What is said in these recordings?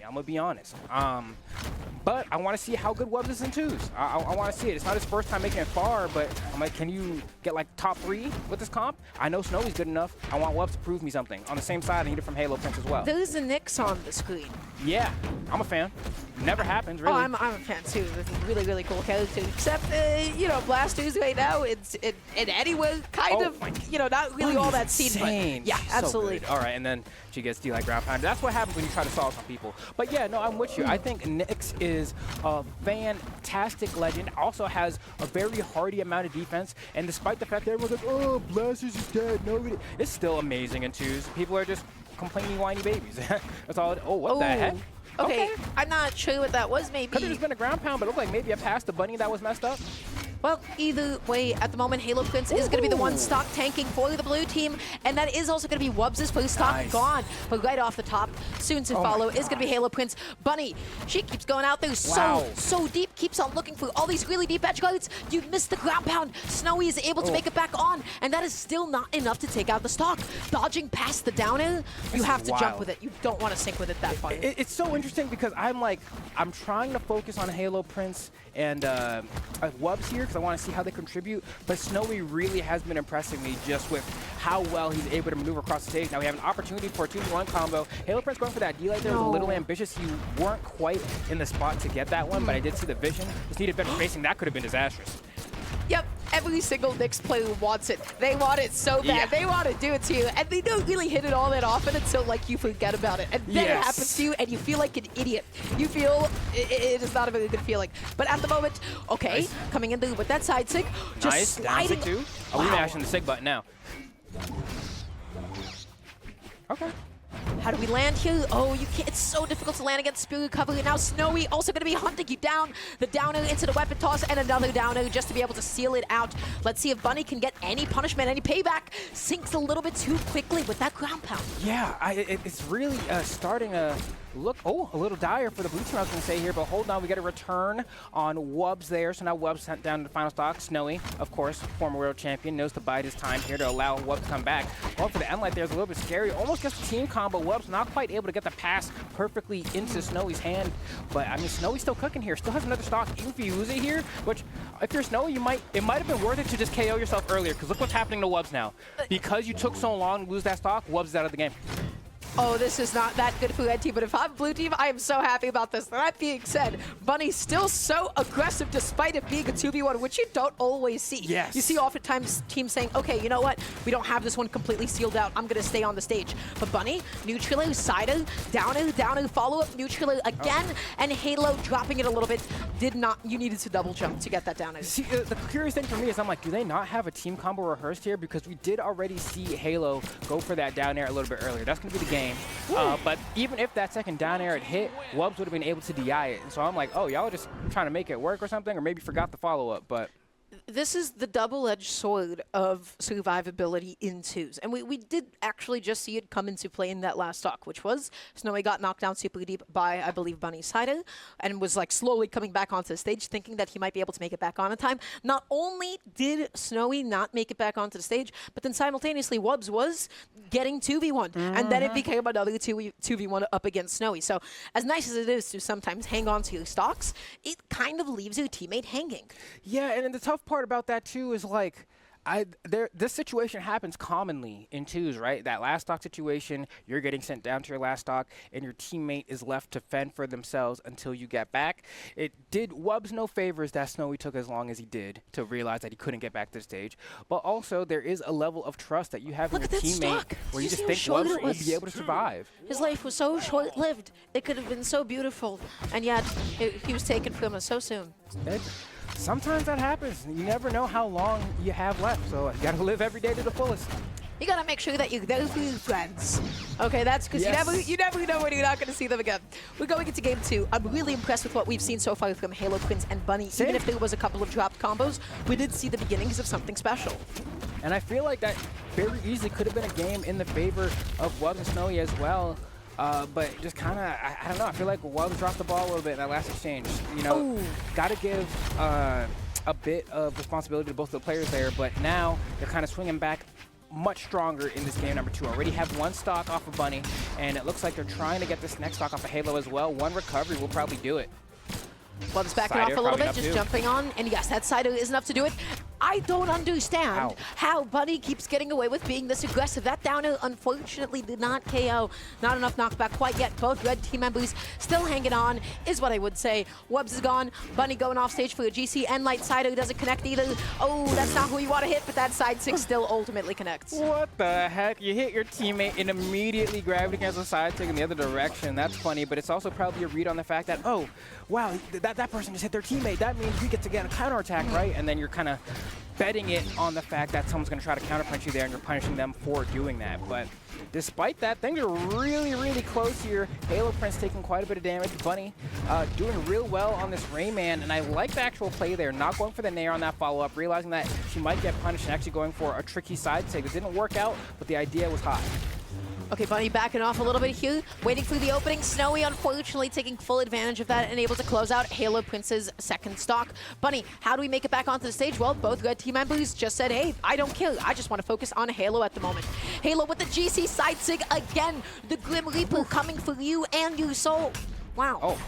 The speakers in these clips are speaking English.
I'm gonna be honest. But I want to see how good wubz is in twos. I want to see it. It's not his first time making it far, but I'm like, can you get like top 3 with this comp? I know Snowy's good enough. I want wubz to prove me something. On the same side, I need it from HaloPrince as well. There's a Nyx on the screen. Yeah, I'm a fan. Never happens, really. Oh, I'm a fan too. This is really, really cool character. Except, you know, Blasters right now, it's in anywhere kind of, you know, not really all that seen. But yeah, absolutely. So all right, and then she gets D like ground pound. That's what happens when you try to solve some people. But yeah, no, I'm with you. I think Nyx is a fantastic legend. Also has a very hardy amount of defense. And despite the fact that everyone's like, oh, Blasters is dead, nobody, it's still amazing in twos. People are just complaining whiny babies. That's all. Oh, what the heck? Okay, I'm not sure what that was, maybe. Could have just been a ground pound, but it looked like maybe a pass to Bunny that was messed up. Well, either way, at the moment, HaloPrince is going to be the one stock tanking for the blue team, and that is also going to be wubz's first stock gone. But right off the top, soon to follow is going to be HaloPrince. Bunny, she keeps going out there so deep, keeps on looking for all these really deep edge guards. You missed the ground pound. Snowy is able to make it back on, and that is still not enough to take out the stock. Dodging past the down air, you have to jump with it. You don't want to sink with it that far. It's so interesting because I'm trying to focus on HaloPrince and wubz here, I want to see how they contribute, but Snowy really has been impressing me just with how well he's able to maneuver across the stage. Now we have an opportunity for a 2v1 combo. HaloPrince going for that D-light there was a little ambitious. You weren't quite in the spot to get that one, but I did see the vision. Just needed better spacing. That could have been disastrous. Yep, every single Nyx player wants it. They want it so bad. Yeah. They want to do it to you, and they don't really hit it all that often until like you forget about it. And then it happens to you, and you feel like an idiot. You feel it is not a very good feeling. But at the moment, okay, coming in with that side sig, just sliding. Down sig 2. Oh, we're mashing the sig button now. Okay. How do we land here? Oh, you can't. It's so difficult to land against Spirit Recovery. Now Snowy also going to be hunting you down. The downer into the weapon toss and another downer just to be able to seal it out. Let's see if Bunny can get any punishment, any payback. Sinks a little bit too quickly with that ground pound. Yeah, it's really starting to look, a little dire for the blue team, I was going to say here, but hold on, we get a return on wubz there. So now wubz sent down to the final stock. Snowy, of course, former world champion, knows to bide his time here to allow wubz to come back. Going for the end light there is a little bit scary. Almost gets the team combo. wubz not quite able to get the pass perfectly into Snowy's hand, but I mean, Snowy's still cooking here. Still has another stock, even if you lose it here, which if you're Snowy, it might have been worth it to just KO yourself earlier, because look what's happening to wubz now. Because you took so long to lose that stock, wubz is out of the game. Oh, this is not that good for red team, but if I'm blue team, I am so happy about this. That being said, Bunny's still so aggressive despite it being a 2v1, which you don't always see. Yes. You see oftentimes teams saying, okay, you know what? We don't have this one completely sealed out. I'm going to stay on the stage. But Bunny, neutraler, sider, downer, follow-up, neutraler again, and Halo dropping it a little bit. You needed to double jump to get that downer. See, the curious thing for me is I'm like, do they not have a team combo rehearsed here? Because we did already see Halo go for that down air a little bit earlier. That's going to be the game. But even if that second down air had hit, wubz would have been able to DI it. And so I'm like, oh, y'all are just trying to make it work or something, or maybe forgot the follow-up. But this is the double-edged sword of survivability in twos. And we did actually just see it come into play in that last stock, which was Snowy got knocked down super deep by, I believe, Bunny Sider, and was like slowly coming back onto the stage, thinking that he might be able to make it back on in time. Not only did Snowy not make it back onto the stage, but then simultaneously wubz was getting 2v1. And then it became another 2v1 up against Snowy. So as nice as it is to sometimes hang on to your stocks, it kind of leaves your teammate hanging. Yeah, and then the tough part about that too is like, this situation happens commonly in twos, right? That last stock situation, you're getting sent down to your last stock, and your teammate is left to fend for themselves until you get back. It did wubz no favors that Snowy took as long as he did to realize that he couldn't get back to the stage. But also, there is a level of trust that you have in your teammate where you just think wubz will be able to survive. His life was so short-lived. It could have been so beautiful, and yet he was taken from us so soon. Sometimes that happens. You never know how long you have left, so you gotta live every day to the fullest. You gotta make sure that you're there for your friends. Okay, that's because you never know when you're not gonna see them again. We're going into game 2. I'm really impressed with what we've seen so far from HaloPrince and Bunny. Same. Even if there was a couple of dropped combos, we did see the beginnings of something special. And I feel like that very easily could have been a game in the favor of wubz and Snowy as well. But just kind of, I don't know, I feel like wubz dropped the ball a little bit in that last exchange. You know, got to give a bit of responsibility to both of the players there, but now they're kind of swinging back much stronger in this game number 2. Already have one stock off of Bunny, and it looks like they're trying to get this next stock off of Halo as well. One recovery will probably do it. Wubz backing off a little bit, just jumping on, and yes, that side is enough to do it. I don't understand how Bunny keeps getting away with being this aggressive. That downer, unfortunately, did not KO. Not enough knockback quite yet. Both red team members still hanging on, is what I would say. Wubz is gone. Bunny going off stage for a GC, and Light Sider doesn't connect either. Oh, that's not who you want to hit, but that side 6 still ultimately connects. What the heck? You hit your teammate and immediately grabbed against the side stick in the other direction. That's funny, but it's also probably a read on the fact that, oh, wow, that person just hit their teammate. That means we get to get a counterattack, right? And then you're kind of betting it on the fact that someone's going to try to counterpunch you there, and you're punishing them for doing that. But despite that, things are really, really close here. HaloPrince taking quite a bit of damage. Bunny doing real well on this Rayman, and I like the actual play there. Not going for the nair on that follow-up, realizing that she might get punished, and actually going for a tricky side sig. It didn't work out, but the idea was hot. Okay, Bunny backing off a little bit here, waiting for the opening. Snowy, unfortunately, taking full advantage of that and able to close out HaloPrince's second stock. Bunny, how do we make it back onto the stage? Well, both red team members just said, hey, I don't care. I just want to focus on Halo at the moment. Halo with the GC side sig again. The Grim Reaper coming for you and your soul. Wow. Oh.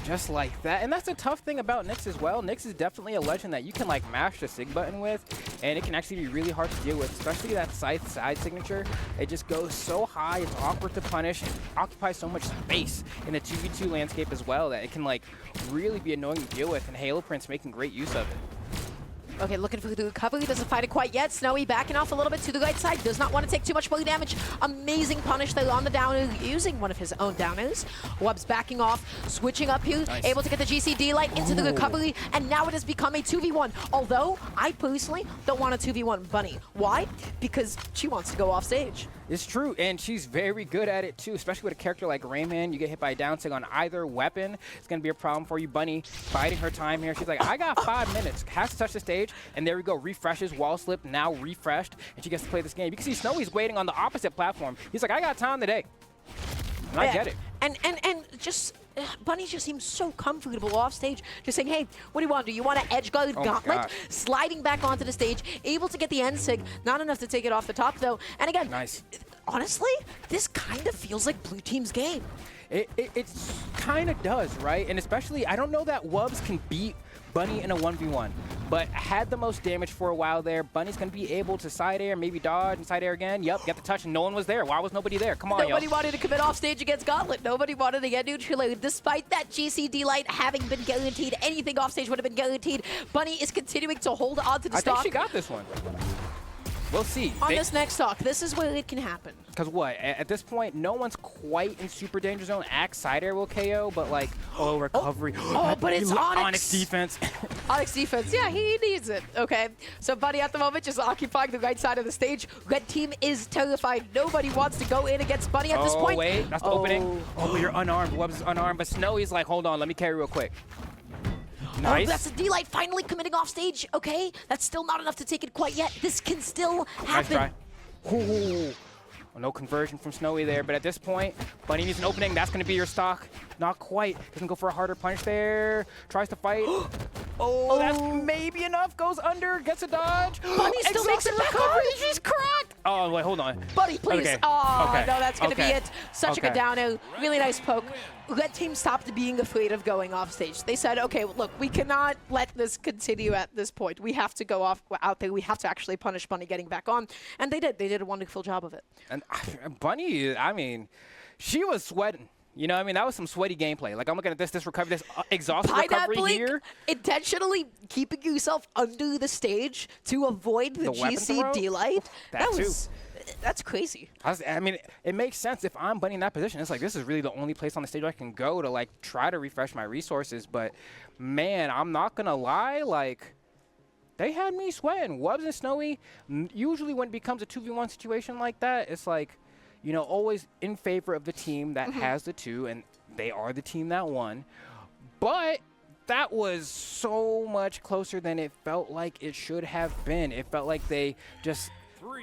Just like that. And that's the tough thing about Nyx as well. Nyx is definitely a legend that you can like mash the sig button with, and it can actually be really hard to deal with, especially that side signature. It just goes so high, it's awkward to punish, and occupies so much space in the 2v2 landscape as well that it can like really be annoying to deal with, and HaloPrince making great use of it. Okay, looking for the recovery, doesn't find it quite yet. Snowy backing off a little bit to the right side, does not want to take too much body damage. Amazing punish there on the downer, using one of his own downers. Wubz backing off, switching up here, nice. Able to get the GCD light into the recovery, and now it has become a 2v1. Although, I personally don't want a 2v1 Bunny. Why? Because she wants to go off stage. It's true, and she's very good at it too, especially with a character like Rayman. You get hit by a down sig on either weapon, it's going to be a problem for you. Bunny biding her time here. She's like, I got 5 minutes, has to touch the stage, and there we go, refreshes, wall slip, now refreshed, and she gets to play this game. You can see Snowy's waiting on the opposite platform. He's like, I got time today. And I get it. And just... Bunny just seems so comfortable off stage, just saying, hey, what do you want to do? You want to edge guard gauntlet? Sliding back onto the stage, able to get the end sig, not enough to take it off the top though. And again, honestly, this kind of feels like blue team's game. It kind of does, right? And especially, I don't know that Wubz can beat Bunny in a 1v1, but had the most damage for a while there. Bunny's going to be able to side air, maybe dodge and side air again. Yep, get the touch, and no one was there. Why was nobody there? Come on, Nobody wanted to commit off stage against Gauntlet. Nobody wanted to get neutralized. Despite that GCD light having been guaranteed, anything off stage would have been guaranteed. Bunny is continuing to hold on to the stock. I think she got this one. We'll see. On this next stock, this is where it can happen. Because what? At this point, no one's quite in super danger zone. Axe side air will KO, but like, oh, recovery. But it's Onyx defense. Onyx defense, yeah, he needs it. Okay, so Bunny at the moment just occupying the right side of the stage. Red team is terrified. Nobody wants to go in against Bunny at this point. Oh, wait, that's the opening. Oh, but you're unarmed. Wubz is unarmed, but Snowy's like, hold on, let me carry real quick. Nice. Oh, that's a D-Light finally committing off stage. Okay, that's still not enough to take it quite yet. This can still happen. Nice try. Ooh. Well, no conversion from Snowy there, but at this point, Bunny needs an opening. That's going to be your stock. Not quite. Doesn't go for a harder punch there. Tries to fight. Oh, that's maybe enough. Goes under, gets a dodge. Bunny still makes it back on. She's cracked. Oh, wait, hold on. Bunny, please. Okay. Oh, okay. no, that's going to be it. Such a good down air. Really nice poke. Red team stopped being afraid of going off stage. They said, okay, look, we cannot let this continue at this point. We have to go out there. We have to actually punish Bunny getting back on. And they did. They did a wonderful job of it. And Bunny, I mean, she was sweating. You know what I mean? That was some sweaty gameplay. Like, I'm looking at this recovery, this exhausted recovery here. Intentionally keeping yourself under the stage to avoid the GC D-Light. That's crazy. I mean, it makes sense if I'm Bunny in that position. It's like, this is really the only place on the stage I can go to, like, try to refresh my resources. But, man, I'm not going to lie, like, they had me sweating. Wubz and Snowy, usually when it becomes a 2v1 situation like that, it's like, you know, always in favor of the team that has the 2, and they are the team that won. But that was so much closer than it felt like it should have been. It felt like they just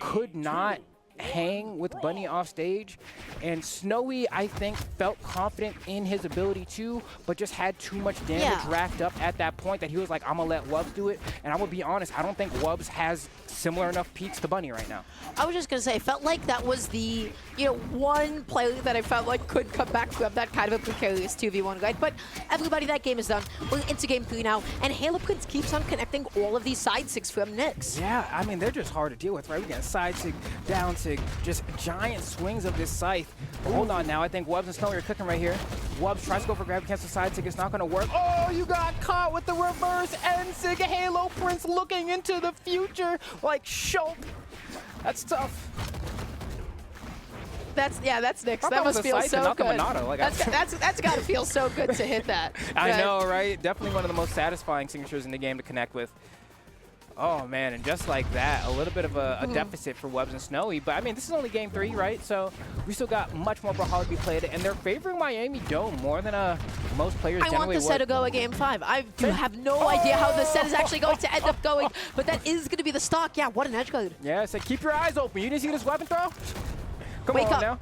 could not hang with Bunny off stage, and Snowy, I think, felt confident in his ability to, but just had too much damage racked up at that point that he was like, I'm gonna let wubz do it. And I will be honest, I don't think wubz has similar enough peaks to Bunny right now. I was just gonna say, I felt like that was the one play that I felt like could come back to have that kind of a precarious 2v1 guide. But everybody, that game is done. We're into game 3 now, and HaloPrince keeps on connecting all of these side sigs from Nyx. Yeah, I mean, they're just hard to deal with, right? We got side sig, down sig, just giant swings of this scythe. Hold on now, I think wubz and Snowy are cooking right here. wubz tries to go for grab cancel side sig, it's not gonna work. Oh, you got caught with the reverse end sig. HaloPrince looking into the future like Schultz. That's tough. That's Nyx. That must feel so good. Like that's gotta feel so good to hit that. I know, right? Definitely one of the most satisfying signatures in the game to connect with. Oh man, and just like that, a little bit of a deficit for wubz and Snowy. But I mean, this is only game 3, right? So we still got much more Brawlhalla to be played, and they're favoring Miami Dome more than most players generally would. I want the set to go at game 5. I do have no idea how the set is actually going to end up going, but that is going to be the stock. Yeah, what an edge guard. Yeah, so keep your eyes open. You didn't see this weapon throw? Come Wake on up. now.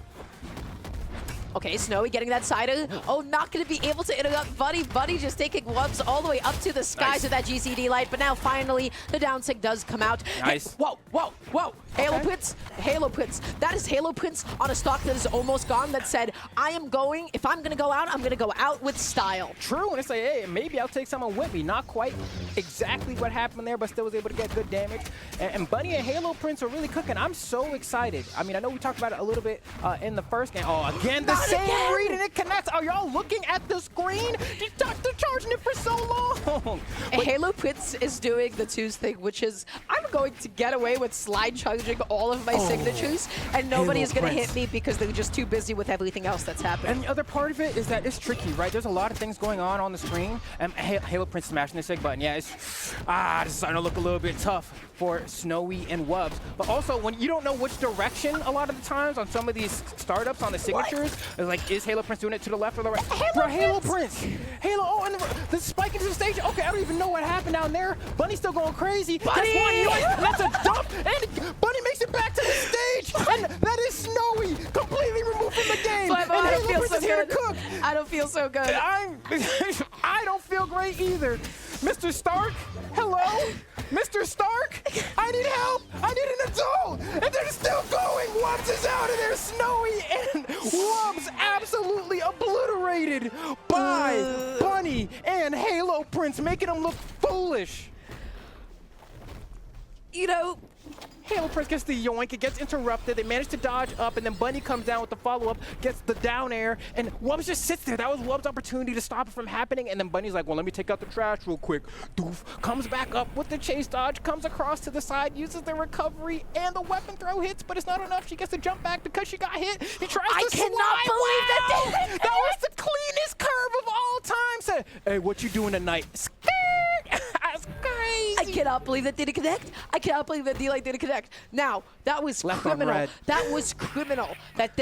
Okay, Snowy getting that side. Oh, not going to be able to interrupt Buddy. Buddy just taking wubz all the way up to the skies with that GCD light. But now, finally, the down sig does come out. Nice. Whoa, whoa, whoa. Okay. HaloPrince. That is HaloPrince on a stock that is almost gone that said, if I'm going to go out, I'm going to go out with style. True, and it's like, hey, maybe I'll take someone with me. Not quite exactly what happened there, but still was able to get good damage. And Bunny and HaloPrince are really cooking. I'm so excited. I mean, I know we talked about it a little bit in the first game. Oh, again, the same read, and it connects. Are y'all looking at the screen? They're charging it for so long. HaloPrince is doing the twos thing, which is, I'm going to get away with slide charging all of my signatures, and nobody is going to hit me because they're just too busy with everything else that's happening. And the other part of it is that it's tricky, right? There's a lot of things going on the screen, and HaloPrince smashing the sig button. Yeah, it's, this is starting to look a little bit tough for Snowy and wubz. But also, when you don't know which direction a lot of the times on some of these startups on the signatures, it's like, is HaloPrince doing it to the left or the right? HaloPrince! Halo, and the spike into the stage. Okay, I don't even know what happened down there. Bunny's still going crazy. Bunny! That's a dump, and Bunny makes it back to the stage, and that is Snowy, completely removed from the game. But and I don't feel so here good. to cook. I don't feel so good. I don't feel great either. Mr. Stark, hello? Mr. Stark, I need help. I need an adult. And they're still going. wubz is out of there. Snowy and wubz absolutely obliterated by Bunny and HaloPrince, making them look foolish. You know, HaloPrince gets the yoink, it gets interrupted, they manage to dodge up, and then Bunny comes down with the follow-up, gets the down air, and wubz just sits there. That was wubz' opportunity to stop it from happening, and then Bunny's like, well, let me take out the trash real quick. Doof, comes back up with the chase dodge, comes across to the side, uses the recovery, and the weapon throw hits, but it's not enough. She gets to jump back because she got hit. He tries to slide. I cannot believe that. That was the cleanest curve of all time. Said, hey, what you doing tonight? That's crazy. I cannot believe that didn't connect. I cannot believe that D-Light didn't connect. Now, that was criminal. That was criminal. That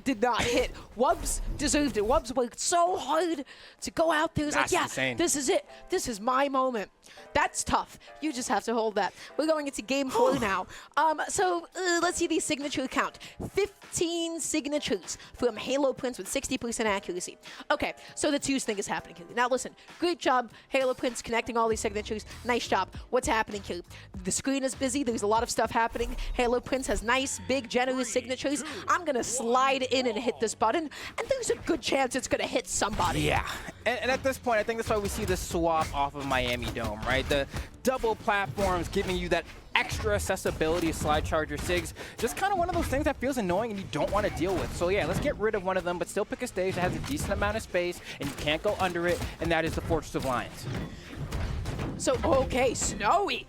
did not hit. wubz deserved it. wubz worked so hard to go out there. He was like, yeah, insane. This is it. This is my moment. That's tough. You just have to hold that. We're going into game 4 now. So let's see the signature count. 15 signatures from HaloPrince with 60% accuracy. Okay, so the twos thing is happening here. Now listen, great job, HaloPrince, connecting all these signatures. Nice job. What's happening here? The screen is busy. There's a lot of stuff happening. HaloPrince has nice, big, generous signatures. I'm going to slide in and hit this button, and there's a good chance it's going to hit somebody. Yeah, and at this point, I think that's why we see the swap off of Miami Dome, right? The double platforms giving you that extra accessibility of slide charger SIGs. Just kind of one of those things that feels annoying and you don't want to deal with. So yeah, let's get rid of one of them, but still pick a stage that has a decent amount of space and you can't go under it, and that is the Fortress of Lions. So, okay, Snowy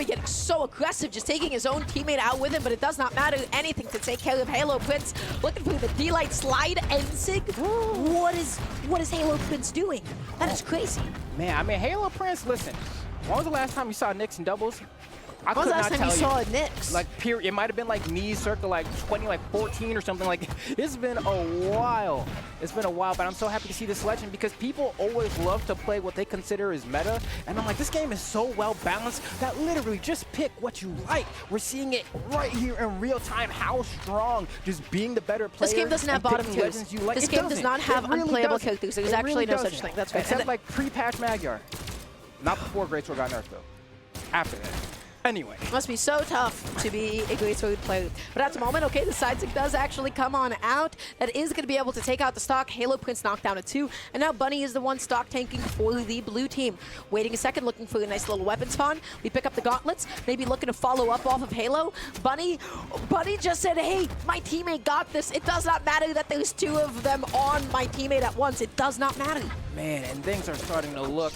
getting so aggressive, just taking his own teammate out with him, but it does not matter anything to take care of HaloPrince. Looking for the D-Light slide and sig. What is HaloPrince doing? That is crazy. Man, I mean, HaloPrince, listen, when was the last time you saw Nyx in doubles? I When was could the last not time you tell saw Nyx? Like, it might have been like me circa like 2014 or something. Like, it's been a while. It's been a while, but I'm so happy to see this legend because people always love to play what they consider is meta. And I'm like, this game is so well balanced that literally just pick what you like. We're seeing it right here in real time, how strong just being the better player. This game doesn't have bottom twos. Legends you like. This game does not have unplayable characters. There's actually no such thing. That's right. Except like pre-patch Magyar. Not before Great Sword got nerfed though. After that. Anyway. Must be so tough to be a Great Sword player. But at the moment, okay, the side stick does actually come on out. That is going to be able to take out the stock. HaloPrince knocked down at 2. And now Bunny is the one stock tanking for the blue team. Waiting a second, looking for a nice little weapon spawn. We pick up the gauntlets, maybe looking to follow up off of Halo. Bunny just said, hey, my teammate got this. It does not matter that there's 2 of them on my teammate at once. It does not matter. Man, and things are starting to look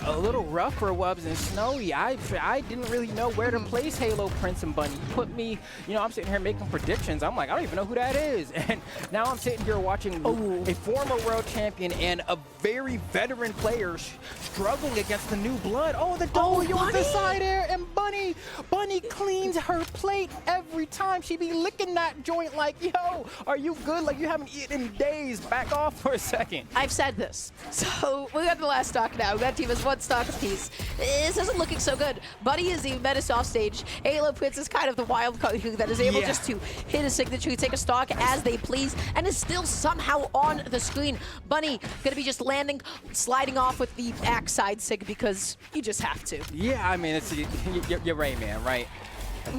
a little rough for wubz and Snowy. I didn't really know where to place HaloPrince and Bunny. You put me, you know, I'm sitting here making predictions. I'm like, I don't even know who that is. And now I'm sitting here watching a former world champion and a very veteran player struggling against the new blood. Oh, the W on the side air, and Bunny cleans her plate every time. She be licking that joint like, yo, are you good? Like you haven't eaten in days. Back off for a second. I've said this. So we got the last stock now. That team has 1 stock apiece. This isn't looking so good. Buddy is the menace off stage. HaloPrince is kind of the wild card who that is able just to hit a signature, take a stock as they please, and is still somehow on the screen. Bunny gonna be just landing, sliding off with the axe side sig because you just have to. Yeah, I mean, it's you're right, man, right?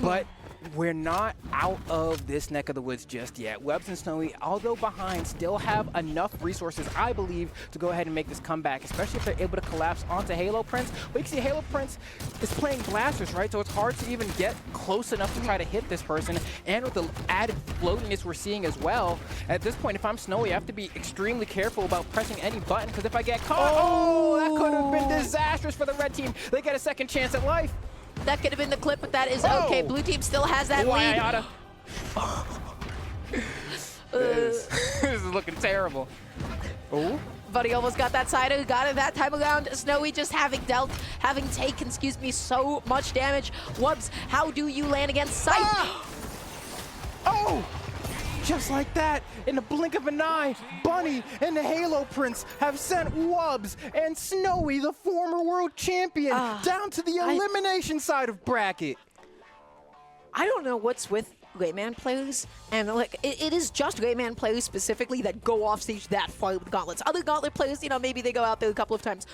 But we're not out of this neck of the woods just yet. wubz and Snowy, although behind, still have enough resources, I believe, to go ahead and make this comeback, especially if they're able to collapse onto HaloPrince. But you can see HaloPrince is playing blasters, right? So it's hard to even get close enough to try to hit this person. And with the added floatiness we're seeing as well, at this point, if I'm Snowy, I have to be extremely careful about pressing any button, because if I get caught, that could have been disastrous for the red team. They get a second chance at life. That could have been the clip, but that is okay. Blue team still has that lead. This is looking terrible. Oh. Buddy almost got that side. Got it that time around. Snowy just having taken, excuse me, so much damage. wubz, how do you land against Sight? Oh! Just like that, in the blink of an eye, Bunny and the HaloPrince have sent wubz and Snowy, the former world champion, down to the elimination side of bracket. I don't know what's with Rayman players, and like it is just Rayman players specifically that go off stage that far with gauntlets. Other gauntlet players, you know, maybe they go out there a couple of times.